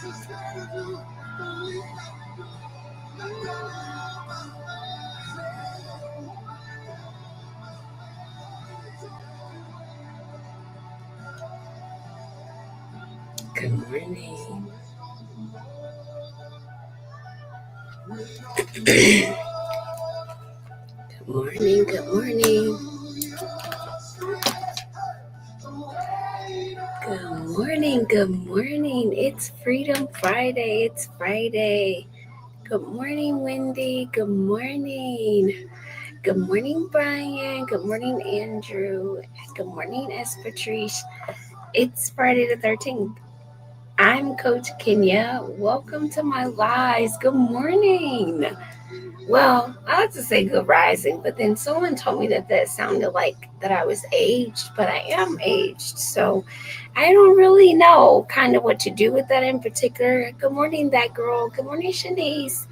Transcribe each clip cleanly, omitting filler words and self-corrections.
Good morning. Good morning. Good morning. Good morning. Good morning. It's Freedom Friday. It's Friday. Good morning, Wendy. Good morning. Good morning, Brian. Good morning, Andrew. Good morning, Patrice. It's Friday the 13th. I'm Coach Kenya. Welcome to my lives. Good morning. Well, I like to say good rising, but then someone told me that sounded like that I was aged, but I am aged. So I don't really know kind of what to do with that in particular. Good morning, that girl. Good morning, Shanice.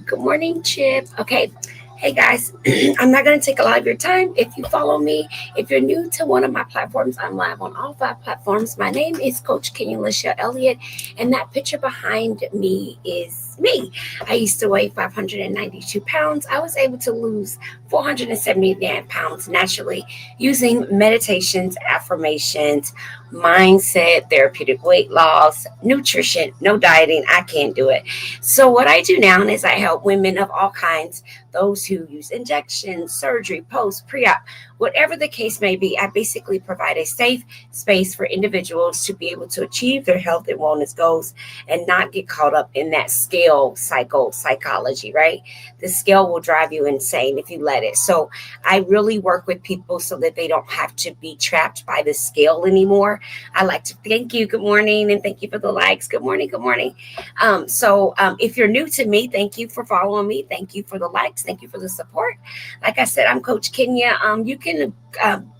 Good morning, Chip. Okay. Hey guys, I'm not going to take a lot of your time. If you follow me, if you're new to one of my platforms, I'm live on all 5 platforms. My name is Coach Kenya Lachelle Elliott, and that picture behind me is me. I used to weigh 592 pounds. I was able to lose 479 pounds naturally using meditations, affirmations, mindset, therapeutic weight loss, nutrition, no dieting. I can't do it. So what I do now is I help women of all kinds, those who use injections, surgery, post, pre-op, whatever the case may be. I basically provide a safe space for individuals to be able to achieve their health and wellness goals and not get caught up in that scale psychology, right? The scale will drive you insane if you let it. So I really work with people so that they don't have to be trapped by the scale anymore. I like to thank you. Good morning. And thank you for the likes. Good morning. Good morning. If you're new to me, thank you for following me. Thank you for the likes. Thank you for the support. Like I said, I'm Coach Kenya. You can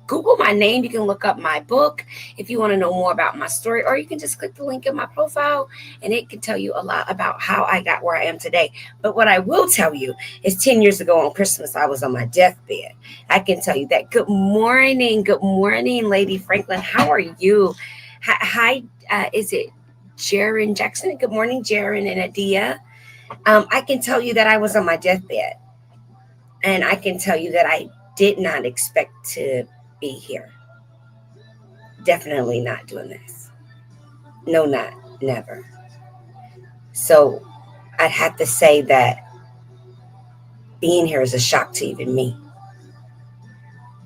Google my name. You can look up my book if you want to know more about my story, or you can just click the link in my profile and it can tell you a lot about how I got where I am today. But what I will tell you is 10 years ago on Christmas, I was on my deathbed. I can tell you that. Good morning, Lady Franklin. How are you? Hi, is it Jaron Jackson? Good morning, Jaron and Adia. I can tell you that I was on my deathbed, and I can tell you that I did not expect to be here. Definitely not doing this. No, not never. So I'd have to say that being here is a shock to even me.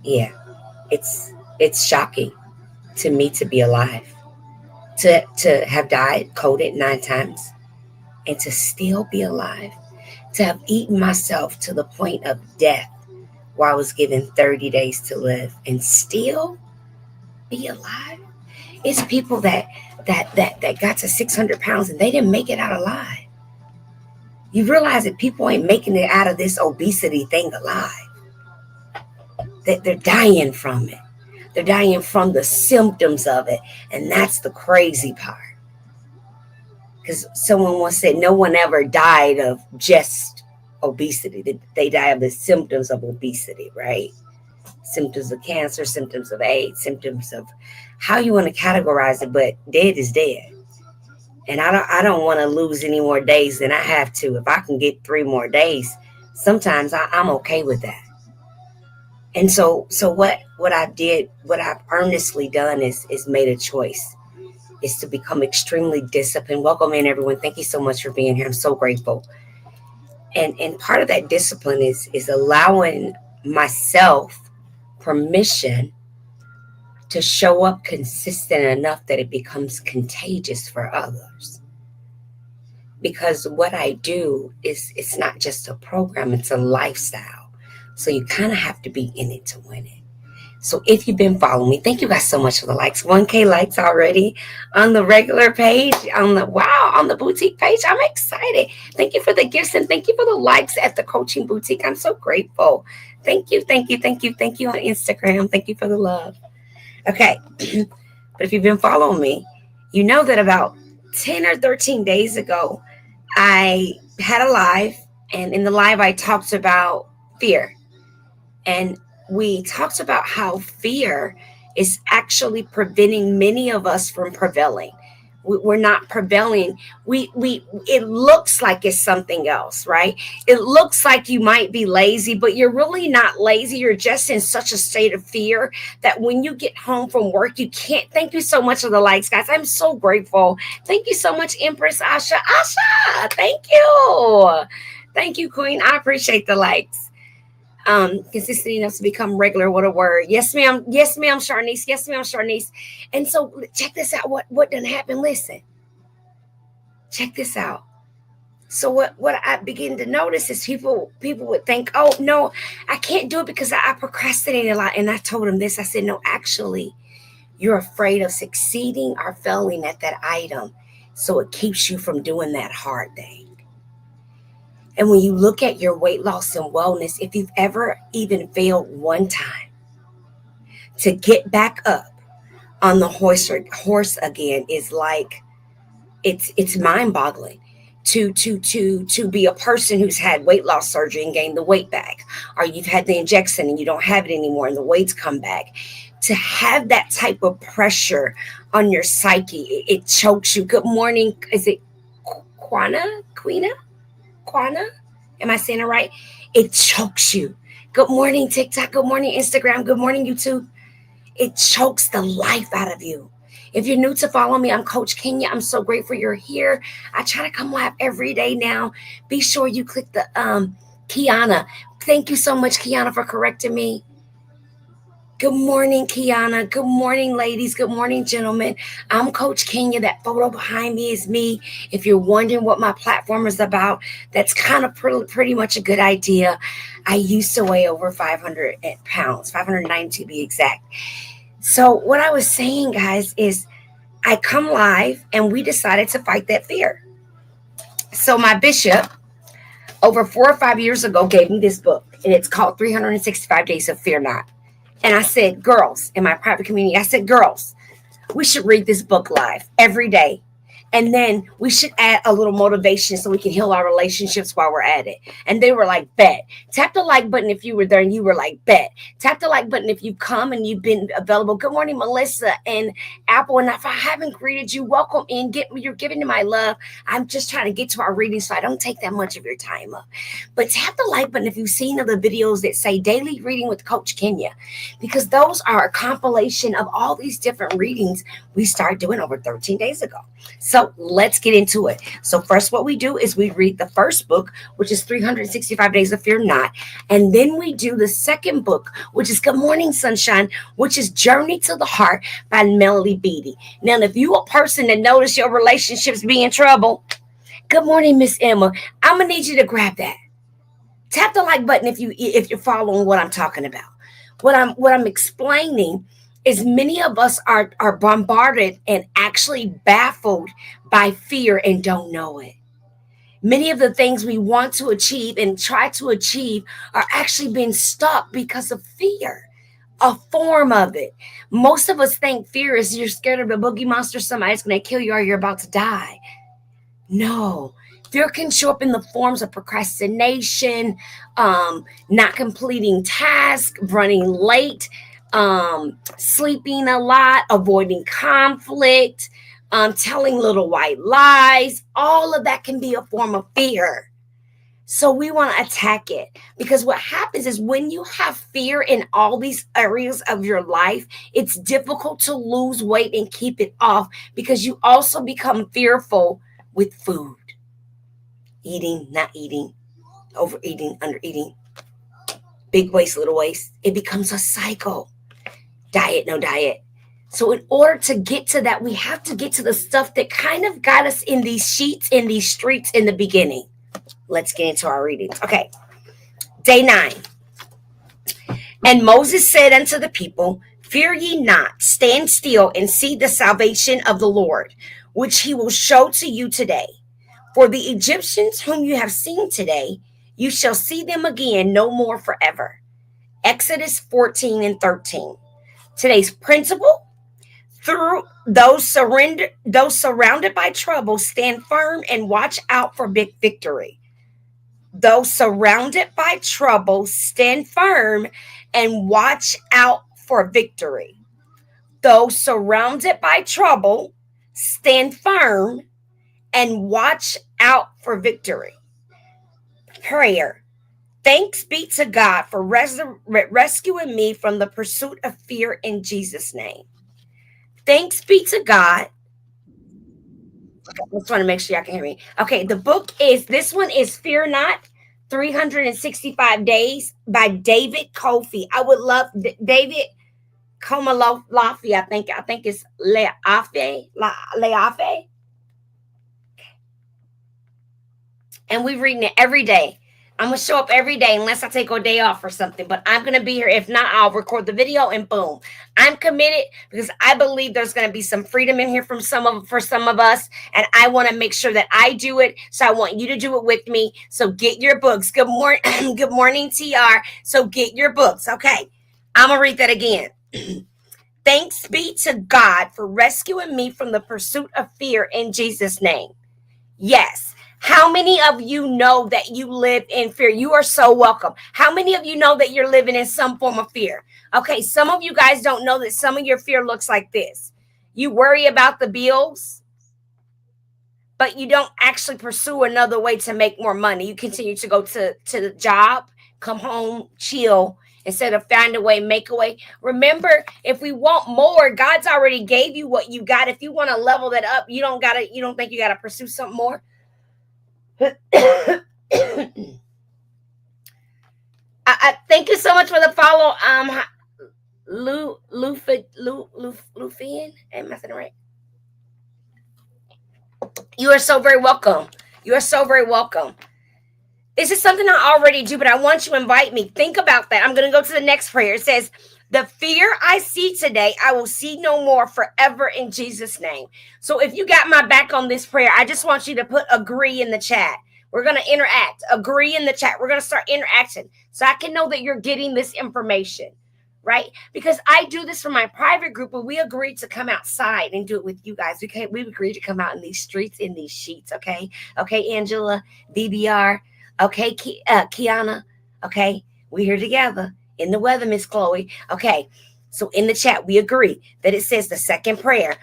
Yeah, it's shocking to me to be alive, to have died, coded 9 times, and to still be alive, to have eaten myself to the point of death while I was given 30 days to live and still be alive. It's people that got to 600 pounds and they didn't make it out alive. You realize that people ain't making it out of this obesity thing alive. That they're dying from it. They're dying from the symptoms of it. And that's the crazy part. Because someone once said no one ever died of just obesity. They die of the symptoms of obesity, right? Symptoms of cancer, symptoms of AIDS, symptoms of how you want to categorize it, but dead is dead. And I don't want to lose any more days than I have to. If I can get 3 more days, sometimes I'm okay with that. And so what I've earnestly done is made a choice, is to become extremely disciplined. Welcome in, everyone. Thank you so much for being here. I'm so grateful. And part of that discipline is allowing myself permission to show up consistent enough that it becomes contagious for others. Because what I do it's not just a program, it's a lifestyle. So you kind of have to be in it to win it. So if you've been following me, thank you guys so much for the likes. 1K likes already on the regular page, on the boutique page. I'm excited. Thank you for the gifts and thank you for the likes at the coaching boutique. I'm so grateful. Thank you on Instagram. Thank you for the love. Okay. But if you've been following me, you know that about 10 or 13 days ago, I had a live, and in the live, I talked about fear. And we talked about how fear is actually preventing many of us from prevailing. we're not prevailing. It looks like it's something else, right? It looks like you might be lazy, but you're really not lazy. You're just in such a state of fear that when you get home from work, you can't. Thank you so much for the likes, guys. I'm so grateful. Thank you so much, Empress Asha. Asha, thank you, Queen. I appreciate the likes. Consistency enough to become regular. What a word. Yes, ma'am. Yes, ma'am, Sharnice. Yes, ma'am, Sharnice. And so check this out. What done happened? Listen, check this out. So what I begin to notice is people would think, oh no, I can't do it because I procrastinate a lot. And I told them this. I said, no, actually, you're afraid of succeeding or failing at that item. So it keeps you from doing that hard thing. And when you look at your weight loss and wellness, if you've ever even failed one time, to get back up on the horse again is like it's mind-boggling. To be a person who's had weight loss surgery and gained the weight back, or you've had the injection and you don't have it anymore and the weight's come back. To have that type of pressure on your psyche, it chokes you. Good morning. Is it Quina? Am I saying it right? It chokes you. Good morning, TikTok. Good morning, Instagram. Good morning, YouTube. It chokes the life out of you. If you're new to follow me, I'm Coach Kenya. I'm so grateful you're here. I try to come live every day now. Be sure you click the Kiana. Thank you so much, Kiana, for correcting me. Good morning, Kiana. Good morning, ladies. Good morning, gentlemen. I'm Coach Kenya. That photo behind me is me. If you're wondering what my platform is about, that's kind of pretty much a good idea. I used to weigh over 500 pounds, 590 to be exact. So what I was saying, guys, is I come live and we decided to fight that fear. So my bishop over 4 or 5 years ago gave me this book, and it's called 365 Days of Fear Not. And I said, girls, in my private community, I said, girls, we should read this book live every day. And then we should add a little motivation so we can heal our relationships while we're at it. And they were like, bet. Tap the like button if you were there and you were like, bet. Tap the like button if you come and you've been available. Good morning, Melissa and Apple. And if I haven't greeted you, welcome in. You're giving me my love. I'm just trying to get to our reading so I don't take that much of your time up. But tap the like button if you've seen other videos that say Daily Reading with Coach Kenya, because those are a compilation of all these different readings we started doing over 13 days ago. So let's get into it. So first, what we do is we read the first book, which is 365 Days of Fear Not. And then we do the second book, which is Good Morning Sunshine, which is Journey to the Heart by Melody Beattie. Now, if you a person that notice your relationships be in trouble, good morning, Miss Emma. I'm going to need you to grab that. Tap the like button if you're following what I'm talking about. What I'm explaining is many of us are bombarded and actually baffled by fear and don't know it. Many of the things we want to achieve and try to achieve are actually being stuck because of fear, a form of it. Most of us think fear is you're scared of a boogie monster, somebody's going to kill you, or you're about to die. No. Fear can show up in the forms of procrastination, not completing tasks, running late, sleeping a lot, avoiding conflict, telling little white lies. All of that can be a form of fear. So we want to attack it, because what happens is when you have fear in all these areas of your life, it's difficult to lose weight and keep it off, because you also become fearful with food. Eating, not eating, overeating, undereating, big waist, little waist. It becomes a cycle. Diet, no diet. So in order to get to that, we have to get to the stuff that kind of got us in these sheets, in these streets in the beginning. Let's get into our readings. Okay. Day 9. And Moses said unto the people, fear ye not, stand still and see the salvation of the Lord, which he will show to you today. For the Egyptians whom you have seen today, you shall see them again no more forever. Exodus 14 and 13. Today's principle: through those surrounded by trouble, stand firm and watch out for big victory. Those surrounded by trouble, stand firm and watch out for victory. Those surrounded by trouble, stand firm, and watch out for victory. Prayer. Thanks be to God for rescuing me from the pursuit of fear in Jesus' name. Thanks be to God. I just want to make sure y'all can hear me. Okay, this one is Fear Not, 365 Days by David Kofi. I would love David Komalafi. I think it's Leafe. And we're reading it every day. I'm going to show up every day unless I take a day off or something. But I'm going to be here. If not, I'll record the video and boom. I'm committed because I believe there's going to be some freedom in here for some of us. And I want to make sure that I do it. So I want you to do it with me. So get your books. Good morning. Good morning, TR. So get your books. Okay. I'm going to read that again. Thanks be to God for rescuing me from the pursuit of fear in Jesus' name. Yes. How many of you know that you live in fear? You are so welcome. How many of you know that you're living in some form of fear? Okay, some of you guys don't know that some of your fear looks like this. You worry about the bills, but you don't actually pursue another way to make more money. You continue to go to the job, come home, chill, instead of find a way, make a way. Remember, if we want more, God's already gave you what you got. If you want to level that up, you don't think you gotta pursue something more. I thank you so much for the follow. Lufian. Am I saying it right? You are so very welcome. You are so very welcome. This is something I already do, but I want you to invite me. Think about that. I'm going to go to the next prayer. It says, the fear I see today, I will see no more forever in Jesus' name. So if you got my back on this prayer, I just want you to put agree in the chat. We're going to interact. Agree in the chat. We're going to start interacting so I can know that you're getting this information, right? Because I do this for my private group, but we agreed to come outside and do it with you guys. We agreed to come out in these streets, in these sheets, okay? Okay, Angela, BBR, okay, Kiana, okay? We're here together. In the weather, Miss Chloe. Okay, so in the chat, we agree that it says the second prayer.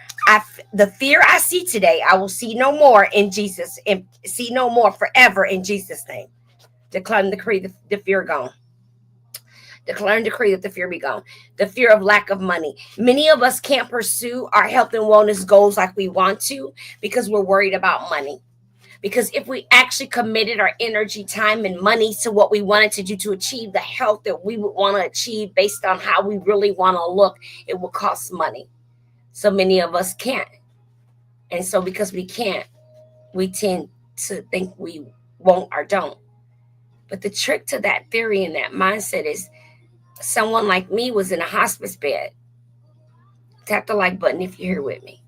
The fear I see today, I will see no more in Jesus, and see no more forever in Jesus' name. Declare and decree the fear gone. Declare and decree that the fear be gone. The fear of lack of money. Many of us can't pursue our health and wellness goals like we want to because we're worried about money. Because if we actually committed our energy, time, and money to what we wanted to do to achieve the health that we would want to achieve based on how we really want to look, it will cost money. So many of us can't. And so because we can't, we tend to think we won't or don't. But the trick to that theory and that mindset is someone like me was in a hospice bed. Tap the like button if you're here with me.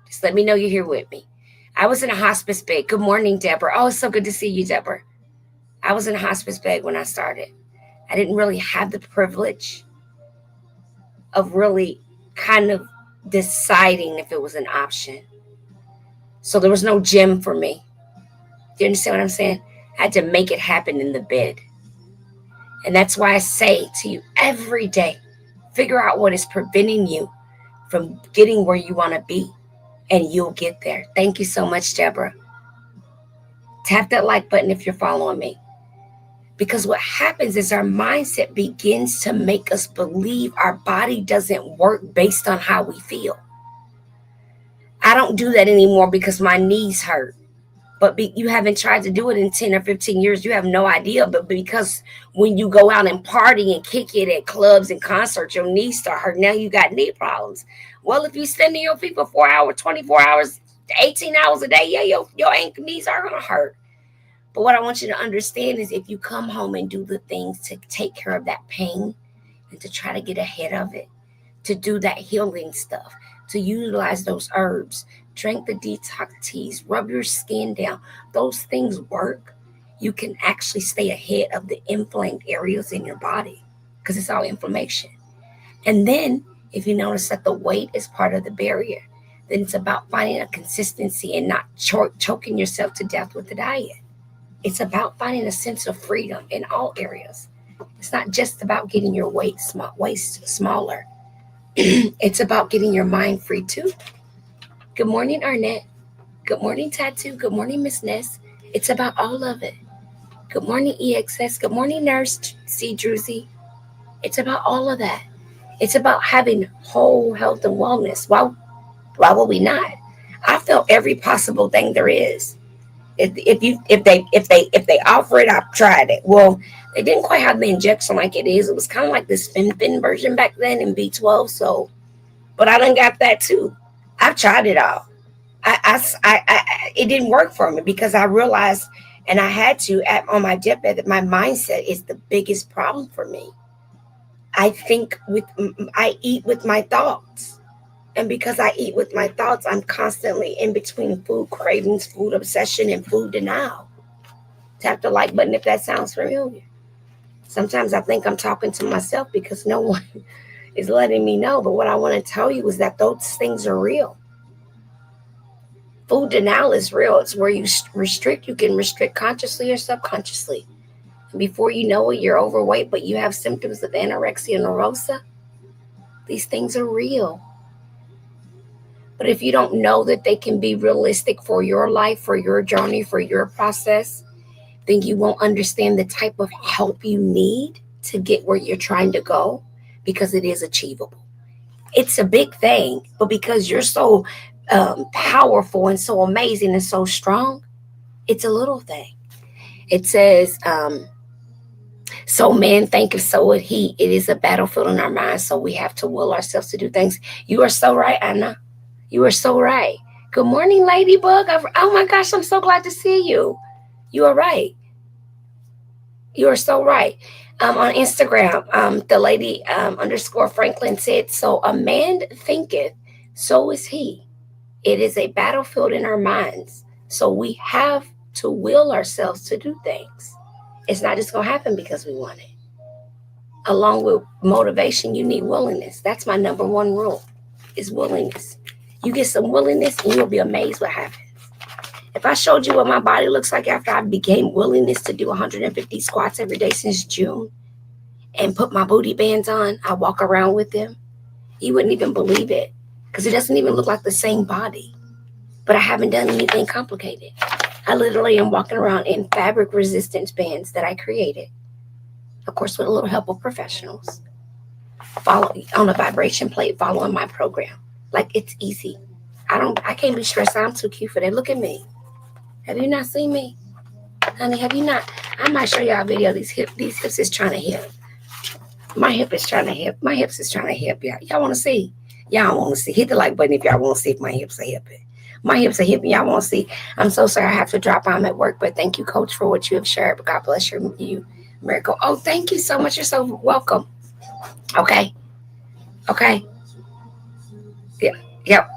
Just let me know you're here with me. I was in a hospice bed. Good morning, Deborah. Oh, it's so good to see you, Deborah. I was in a hospice bed when I started. I didn't really have the privilege of really kind of deciding if it was an option. So there was no gym for me. Do you understand what I'm saying? I had to make it happen in the bed. And that's why I say to you every day, figure out what is preventing you from getting where you want to be. And you'll get there. Thank you so much, Deborah. Tap that like button if you're following me. Because what happens is our mindset begins to make us believe our body doesn't work based on how we feel. I don't do that anymore because my knees hurt. But you haven't tried to do it in 10 or 15 years. You have no idea. But because when you go out and party and kick it at clubs and concerts, your knees start hurting. Now you got knee problems. Well, if you stand on your feet for 4 hours, 24 hours, 18 hours a day, yeah, your ankle knees are going to hurt. But what I want you to understand is if you come home and do the things to take care of that pain and to try to get ahead of it, to do that healing stuff, to utilize those herbs, drink the detox teas, rub your skin down, those things work. You can actually stay ahead of the inflamed areas in your body because it's all inflammation. And then if you notice that the weight is part of the barrier, then it's about finding a consistency and not choking yourself to death with the diet. It's about finding a sense of freedom in all areas. It's not just about getting your waist smaller. It's about getting your mind free too. Good morning, Arnett. Good morning, Tattoo. Good morning, Miss Ness. It's about all of it. Good morning, EXS. Good morning, Nurse C. Druzy. It's about all of that. It's about having whole health and wellness. Why would we not? I felt every possible thing there is. If they offer it, I've tried it. Well, they didn't quite have the injection like it is. It was kind of like this fin version back then in B12. So, but I done got that too. I've tried it all. It didn't work for me because I realized, and I had to on my deathbed, that my mindset is the biggest problem for me. I eat with my thoughts. And because I eat with my thoughts, I'm constantly in between food cravings, food obsession, and food denial. Tap the like button if that sounds familiar. Sometimes I think I'm talking to myself because no one is letting me know. But what I want to tell you is that those things are real. Food denial is real. It's where you restrict. You can restrict consciously or subconsciously. And before you know it, you're overweight, but you have symptoms of anorexia nervosa. These things are real. But if you don't know that they can be realistic for your life, for your journey, for your process, then you won't understand the type of help you need to get where you're trying to go, because it is achievable. It's a big thing, but because you're so powerful and so amazing and so strong, it's a little thing. It says, so man thinketh, so would he. It is a battlefield in our minds, so we have to will ourselves to do things. You are so right, Anna. You are so right. Good morning, Ladybug. Oh my gosh, I'm so glad to see you. You are right. You are so right. On Instagram, the lady _ Franklin said, so a man thinketh, so is he. It is a battlefield in our minds. So we have to will ourselves to do things. It's not just going to happen because we want it. Along with motivation, you need willingness. That's my number one rule, is willingness. You get some willingness and you'll be amazed what happens. If I showed you what my body looks like after I became willingness to do 150 squats every day since June and put my booty bands on, I walk around with them, you wouldn't even believe it, because it doesn't even look like the same body. But I haven't done anything complicated. I literally am walking around in fabric resistance bands that I created, of course, with a little help of professionals, following on a vibration plate, following my program. Like, it's easy. I can't be stressed out. I'm too cute for that. Look at me. Have you not seen me? Honey, have you not? I might show y'all a video. These hips is trying to hip. My hip is trying to hip. My hips is trying to hip. Y'all want to see? Y'all want to see? Hit the like button if y'all want to see if my hips are hipping. My hips are hipping. Y'all want to see? I'm so sorry I have to drop. I'm at work, but thank you, Coach, for what you have shared. But God bless you, Miracle. Oh, thank you so much. You're so welcome. Okay. Yeah. Yep.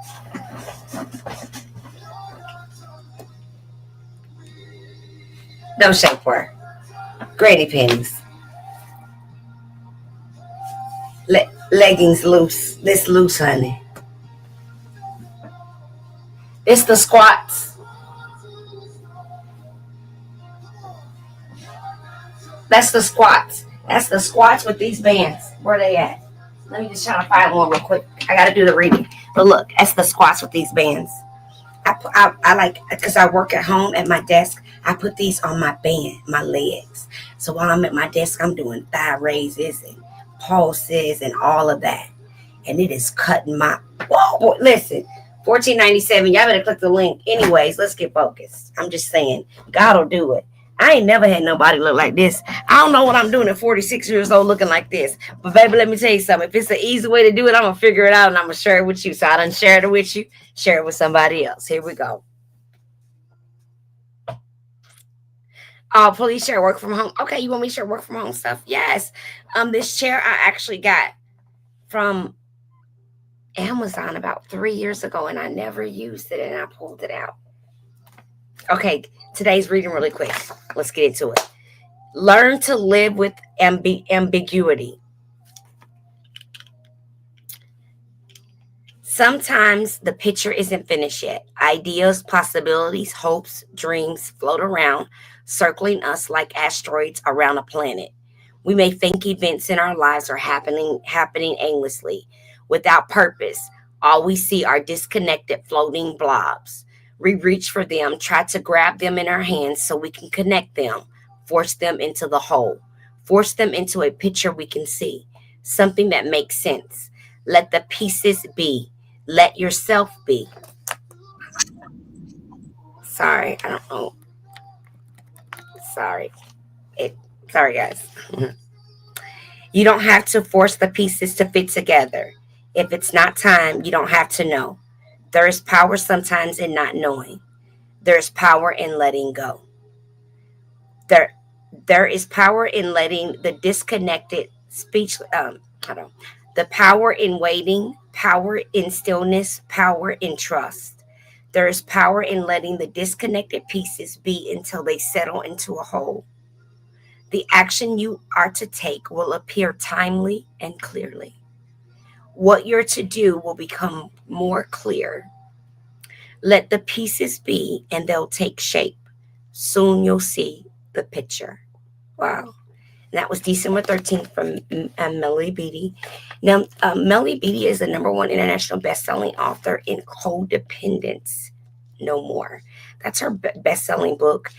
No shapewear. Granny panties. Leggings loose. This loose, honey. It's the squats. That's the squats. That's the squats with these bands. Where they at? Let me just try to find one real quick. I got to do the reading. But look, that's the squats with these bands. I like, because I work at home at my desk, I put these on my band, my legs. So while I'm at my desk, I'm doing thigh raises and pulses and all of that. And it is cutting my, whoa, boy, listen, $14.97. Y'all better click the link. Anyways, let's get focused. I'm just saying, God will do it. I ain't never had nobody look like this. I don't know what I'm doing at 46 years old looking like this. But baby, let me tell you something. If it's an easy way to do it, I'm going to figure it out and I'm going to share it with you. So I done shared it with you. Share it with somebody else. Here we go. Oh, please share work from home. Okay, you want me to share work from home stuff? Yes. This chair I actually got from Amazon about 3 years ago, and I never used it, and I pulled it out. Okay, today's reading really quick. Let's get into it. Learn to live with ambiguity. Sometimes the picture isn't finished yet. Ideas, possibilities, hopes, dreams float around, circling us like asteroids around a planet. We may think events in our lives are happening aimlessly, without purpose, All we see are disconnected floating blobs. We reach for them, try to grab them in our hands so we can connect them, force them into the whole, force them into a picture we can see, something that makes sense. Let the pieces be. Let yourself be. Sorry, I don't know. Sorry. It sorry guys. You don't have to force the pieces to fit together. If it's not time, you don't have to know. There is power sometimes in not knowing. There is power in letting go. There there is power in letting the disconnected speech hold on. The power in waiting, power in stillness, power in trust. There is power in letting the disconnected pieces be until they settle into a whole. The action you are to take will appear timely and clearly. What you're to do will become more clear. Let the pieces be and they'll take shape. Soon you'll see the picture. Wow. And that was December 13th from Melody Beattie. Now, Melody Beattie is the #1 international best-selling author in Codependence No More. That's her best-selling book.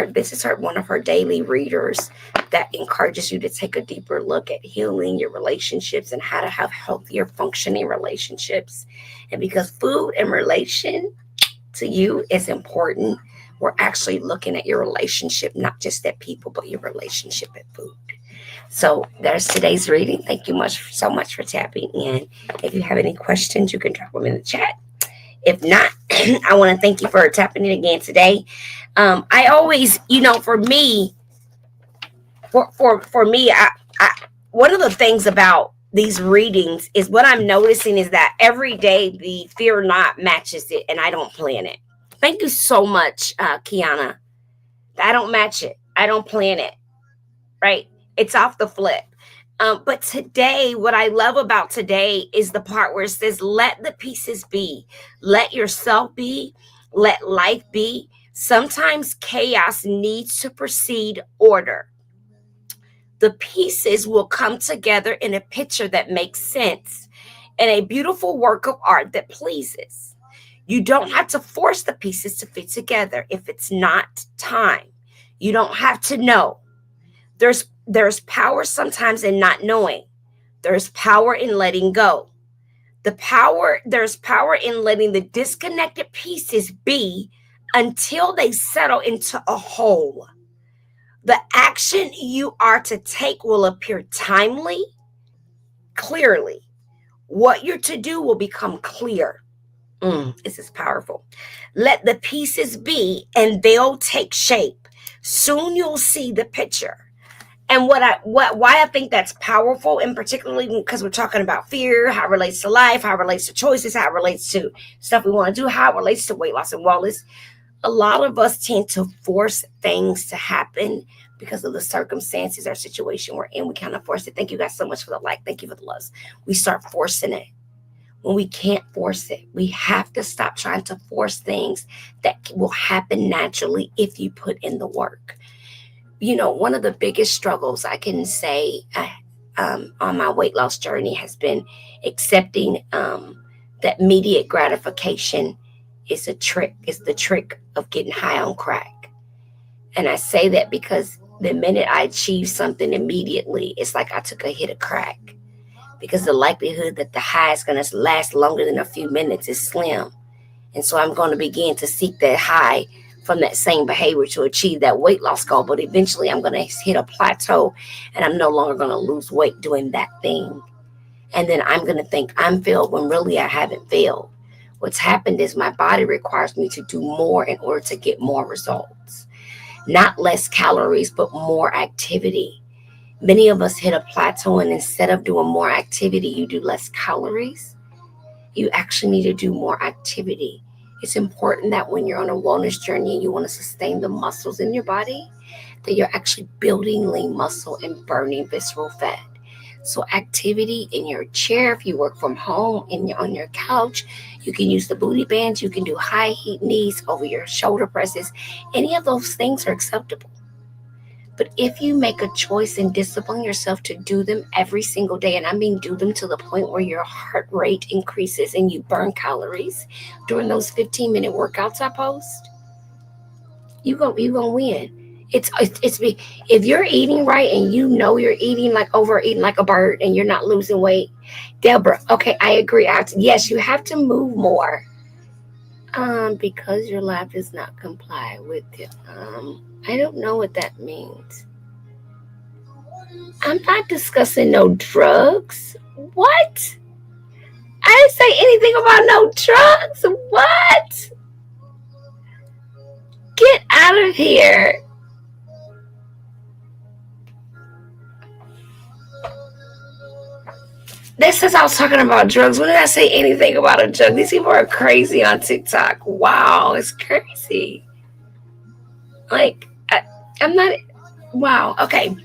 This is one of her daily readers that encourages you to take a deeper look at healing your relationships and how to have healthier functioning relationships. And because food and relation to you is important, we're actually looking at your relationship, not just at people, but your relationship at food. So there's today's reading. Thank you so much for tapping in. If you have any questions, you can drop them in the chat. If not, I want to thank you for tapping in again today. I always, for me, for me, I one of the things about these readings is what I'm noticing is that every day the fear not matches it, and I don't plan it. Thank you so much, Kiana. I don't match it. I don't plan it. Right? It's off the flip. But today, what I love about today is the part where it says, let the pieces be. Let yourself be. Let life be. Sometimes chaos needs to precede order. The pieces will come together in a picture that makes sense and a beautiful work of art that pleases. You don't have to force the pieces to fit together if it's not time. You don't have to know. There's power sometimes in not knowing. There's power in letting go. There's power in letting the disconnected pieces be until they settle into a whole. The action you are to take will appear timely, clearly. What you're to do will become clear. This is powerful. Let the pieces be and they'll take shape. Soon you'll see the picture. And why I think that's powerful, and particularly because we're talking about fear, how it relates to life, how it relates to choices, how it relates to stuff we want to do, how it relates to weight loss and wellness. A lot of us tend to force things to happen because of the circumstances or situation we're in. We kind of force it. Thank you guys so much for the like. Thank you for the loves. We start forcing it when we can't force it. We have to stop trying to force things that will happen naturally if you put in the work. One of the biggest struggles I can say on my weight loss journey has been accepting that immediate gratification is a trick. It's the trick of getting high on crack. And I say that because the minute I achieve something immediately, it's like I took a hit of crack. Because the likelihood that the high is going to last longer than a few minutes is slim. And so I'm going to begin to seek that high from that same behavior to achieve that weight loss goal. But eventually I'm going to hit a plateau and I'm no longer going to lose weight doing that thing. And then I'm going to think I'm failed when really I haven't failed. What's happened is my body requires me to do more in order to get more results. Not less calories, but more activity. Many of us hit a plateau, and instead of doing more activity, you do less calories. You actually need to do more activity. It's important that when you're on a wellness journey and you want to sustain the muscles in your body, that you're actually building lean muscle and burning visceral fat. So activity in your chair, if you work from home and on your couch, you can use the booty bands. You can do high heat knees over your shoulder presses. Any of those things are acceptable. But if you make a choice and discipline yourself to do them every single day, and I mean do them to the point where your heart rate increases and you burn calories during those 15-minute workouts I post, you gonna win. If you're eating right and you know you're eating like overeating like a bird and you're not losing weight, Deborah. Okay, I agree. Yes, you have to move more. Because your lab does not comply with it. I don't know what that means. I'm not discussing no drugs. What? I didn't say anything about no drugs. What? Get out of here. This says I was talking about drugs. When did I say anything about a drug? These people are crazy on TikTok. Wow, it's crazy. Like, I'm not. Wow, okay.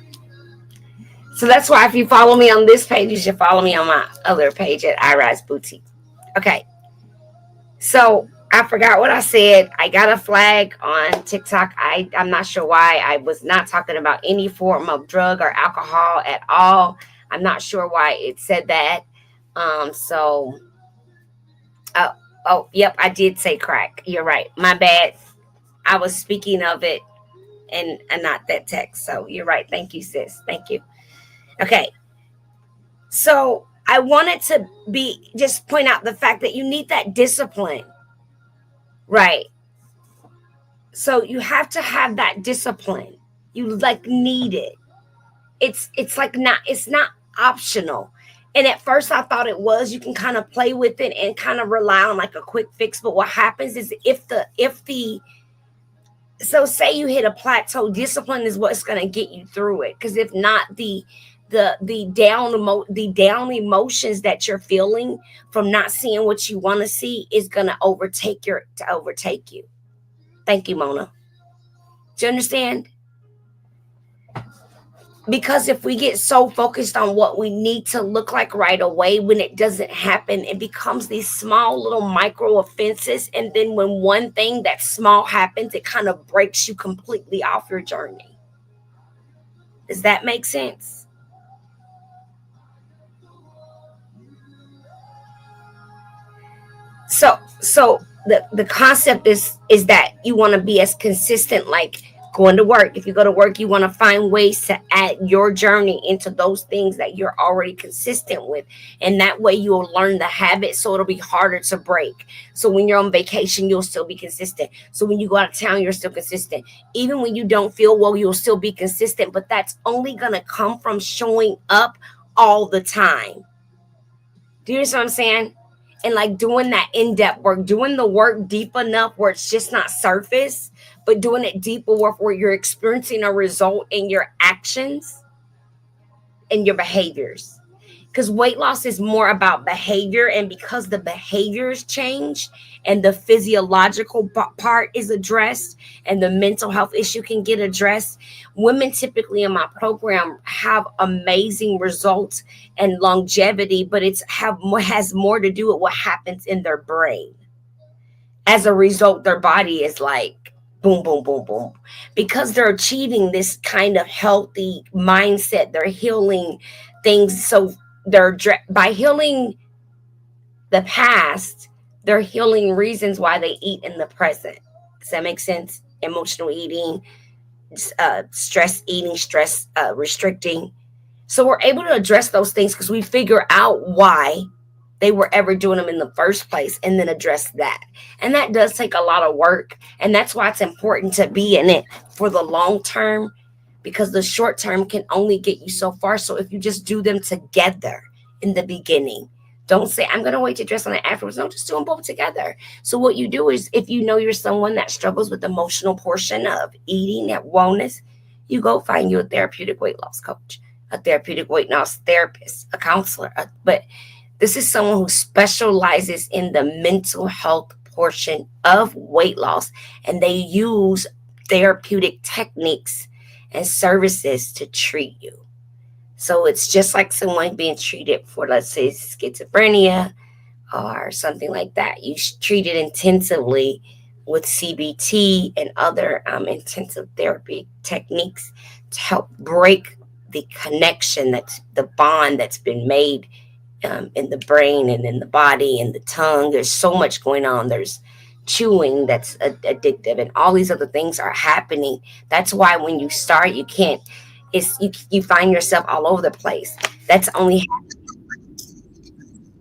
So that's why if you follow me on this page, you should follow me on my other page at iRise Boutique. Okay. So I forgot what I said. I got a flag on TikTok. I'm not sure why. I was not talking about any form of drug or alcohol at all. I'm not sure why it said that. So, yep, I did say crack. You're right. My bad. I was speaking of it and not that text. So you're right. Thank you, sis. Thank you. Okay. So I wanted to just point out the fact that you need that discipline, right? So you have to have that discipline. You need it. It's not optional. And at first I thought it was. You can kind of play with it and kind of rely on like a quick fix. But what happens is so say you hit a plateau, discipline is what's going to get you through it. Because if not, the down emotions that you're feeling from not seeing what you want to see is going to overtake you. Thank you, Mona. Do you understand? Because if we get so focused on what we need to look like right away, when it doesn't happen, it becomes these small little micro offenses. And then when one thing that's small happens, it kind of breaks you completely off your journey. Does that make sense? So the concept is that you want to be as consistent, like going to work. If you go to work, you want to find ways to add your journey into those things that you're already consistent with. And that way you'll learn the habit, so it'll be harder to break. So when you're on vacation, you'll still be consistent. So when you go out of town, you're still consistent. Even when you don't feel well, you'll still be consistent. But that's only going to come from showing up all the time. Do you understand what I'm saying? And like doing that in-depth work, doing the work deep enough where it's just not surface, but doing it deeper work where you're experiencing a result in your actions and your behaviors. Because weight loss is more about behavior. And because the behaviors change and the physiological part is addressed and the mental health issue can get addressed, women typically in my program have amazing results and longevity, but has more to do with what happens in their brain. As a result, their body is like boom, boom, boom, boom, because they're achieving this kind of healthy mindset. They're healing things. So by healing the past, they're healing reasons why they eat in the present. Does that make sense? Emotional eating, stress eating, stress restricting. So we're able to address those things because we figure out why they were ever doing them in the first place and then address that. And that does take a lot of work. And that's why it's important to be in it for the long term, because the short term can only get you so far. So if you just do them together in the beginning, don't say, I'm going to wait to address on it afterwards. No, just do them both together. So what you do is, if you know you're someone that struggles with the emotional portion of eating, that wellness, you go find you a therapeutic weight loss coach, a therapeutic weight loss therapist, a counselor. But this is someone who specializes in the mental health portion of weight loss, and they use therapeutic techniques and services to treat you. So it's just like someone being treated for, let's say, schizophrenia or something like that. You treat it intensively with CBT and other intensive therapy techniques to help break the connection, that's the bond that's been made in the brain and in the body and the tongue. There's so much going on. There's chewing that's addictive, and all these other things are happening. That's why when you start, you can't. You find yourself all over the place. That's only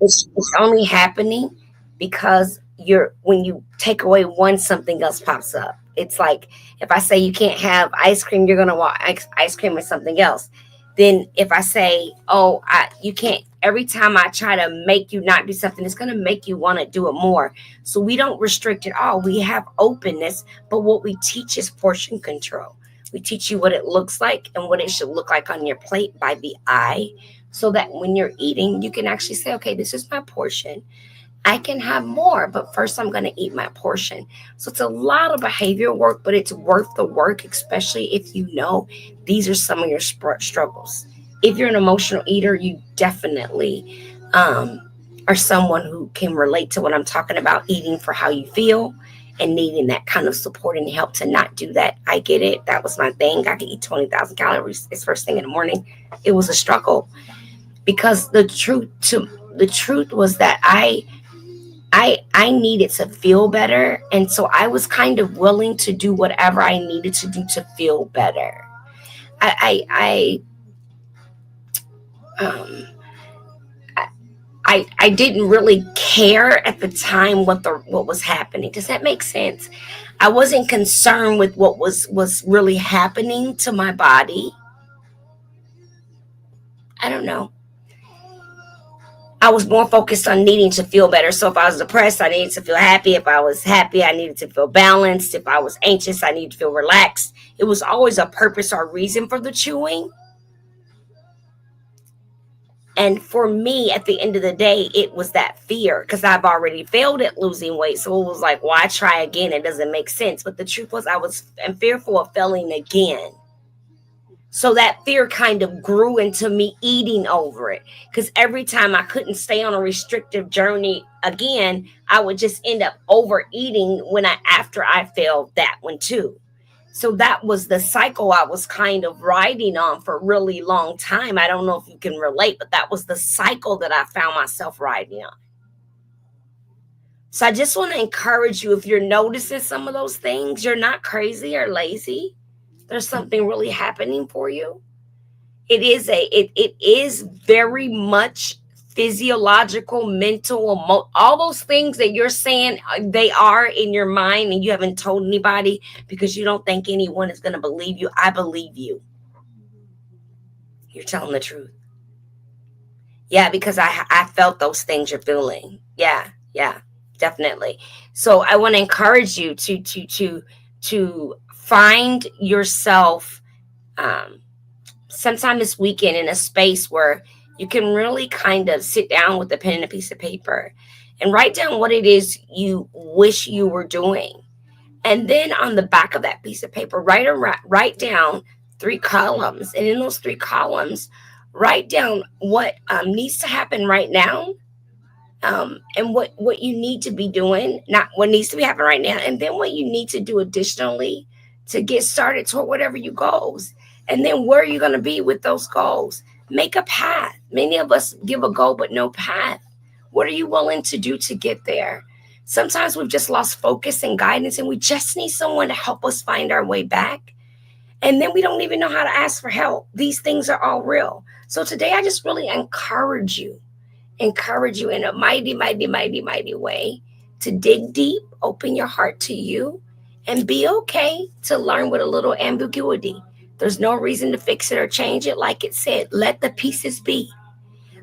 it's only happening because you're when you take away one, something else pops up. It's like if I say you can't have ice cream, you're gonna want ice cream or something else. Then if I say, oh, you can't, every time I try to make you not do something, it's gonna make you want to do it more. So we don't restrict at all. We have openness, but what we teach is portion control. We teach you what it looks like and what it should look like on your plate by the eye, so that when you're eating, you can actually say, okay, this is my portion. I can have more, but first I'm going to eat my portion. So it's a lot of behavior work, but it's worth the work, especially if you know these are some of your struggles. If you're an emotional eater, you definitely are someone who can relate to what I'm talking about, eating for how you feel and needing that kind of support and help to not do that. I get it. That was my thing. I could eat 20,000 calories. It's first thing in the morning. It was a struggle because the truth was that I needed to feel better, and so I was kind of willing to do whatever I needed to do to feel better. I um I didn't really care at the time what was happening. Does that make sense? I wasn't concerned with what was really happening to my body. I don't know. I was more focused on needing to feel better. So if I was depressed, I needed to feel happy. If I was happy, I needed to feel balanced. If I was anxious, I needed to feel relaxed. It was always a purpose or reason for the chewing. And for me, at the end of the day, it was that fear because I've already failed at losing weight. So it was like, why try again? It doesn't make sense. But the truth was, I was fearful of failing again. So that fear kind of grew into me eating over it. Because every time I couldn't stay on a restrictive journey again, I would just end up overeating after I failed that one too. So that was the cycle I was kind of riding on for a really long time. I don't know if you can relate, but that was the cycle that I found myself riding on. So I just want to encourage you, if you're noticing some of those things, you're not crazy or lazy. There's something really happening for you. It is very much physiological, mental, all those things that you're saying they are in your mind and you haven't told anybody because you don't think anyone is going to believe you. I believe you. You're telling the truth. Yeah, because I felt those things you're feeling. Yeah, definitely. So I want to encourage you to find yourself sometime this weekend in a space where you can really kind of sit down with a pen and a piece of paper and write down what it is you wish you were doing. And then on the back of that piece of paper, write down 3 columns. And in those 3 columns, write down what needs to happen right now, and what you need to be doing, not what needs to be happening right now, and then what you need to do additionally to get started toward whatever your goals. And then where are you going to be with those goals? Make a path. Many of us give a goal, but no path. What are you willing to do to get there? Sometimes we've just lost focus and guidance, and we just need someone to help us find our way back. And then we don't even know how to ask for help. These things are all real. So today, I just really encourage you in a mighty, mighty, mighty, mighty way to dig deep, open your heart to you, and be okay to learn with a little ambiguity. There's no reason to fix it or change it. Like it said, let the pieces be.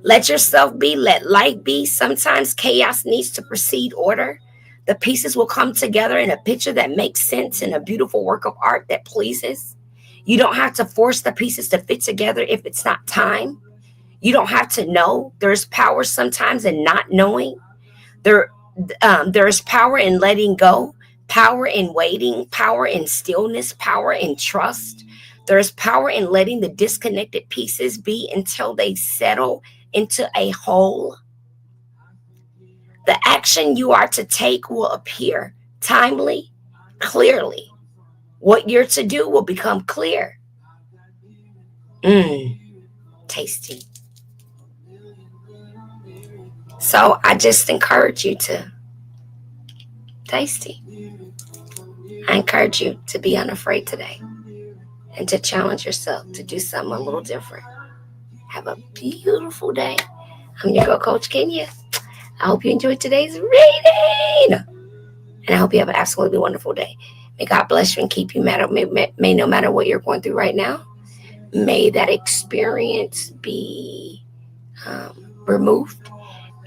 Let yourself be. Let light be. Sometimes chaos needs to precede order. The pieces will come together in a picture that makes sense and a beautiful work of art that pleases. You don't have to force the pieces to fit together if it's not time. You don't have to know. There's power sometimes in not knowing. There's power in letting go, power in waiting, power in stillness, power in trust. There's power in letting the disconnected pieces be until they settle into a whole. The action you are to take will appear timely, clearly. What you're to do will become clear. Tasty. So I just encourage you to tasty. I encourage you to be unafraid today and to challenge yourself to do something a little different. Have a beautiful day. I'm your girl, Coach Kenya. I hope you enjoyed today's reading. And I hope you have an absolutely wonderful day. May God bless you and keep you. May no matter what you're going through right now, may that experience be removed.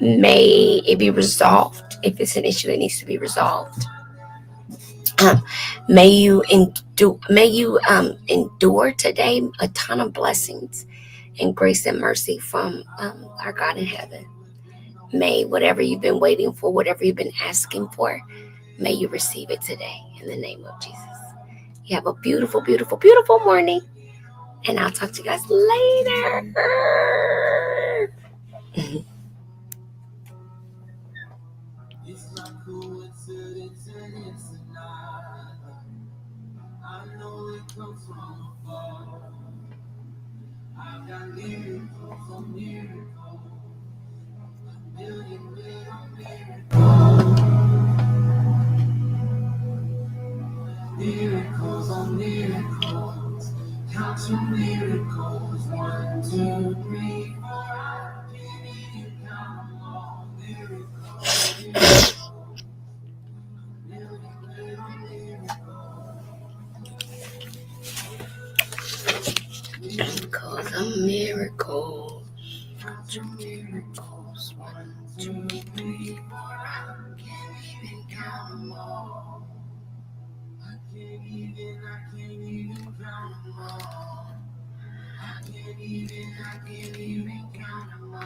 May it be resolved if it's an issue that needs to be resolved. May you endure today a ton of blessings and grace and mercy from our God in heaven. May whatever you've been waiting for, whatever you've been asking for, may you receive it today in the name of Jesus. You have a beautiful, beautiful, beautiful morning. And I'll talk to you guys later. Miracles on miracles, count your miracles, 1, 2, 3, 4. I can't even count them all. Miracles, miracles on miracles, count your miracles, 1, 2, 3, 4. I can't even count them all. I can't even count them all. I can't even count them all.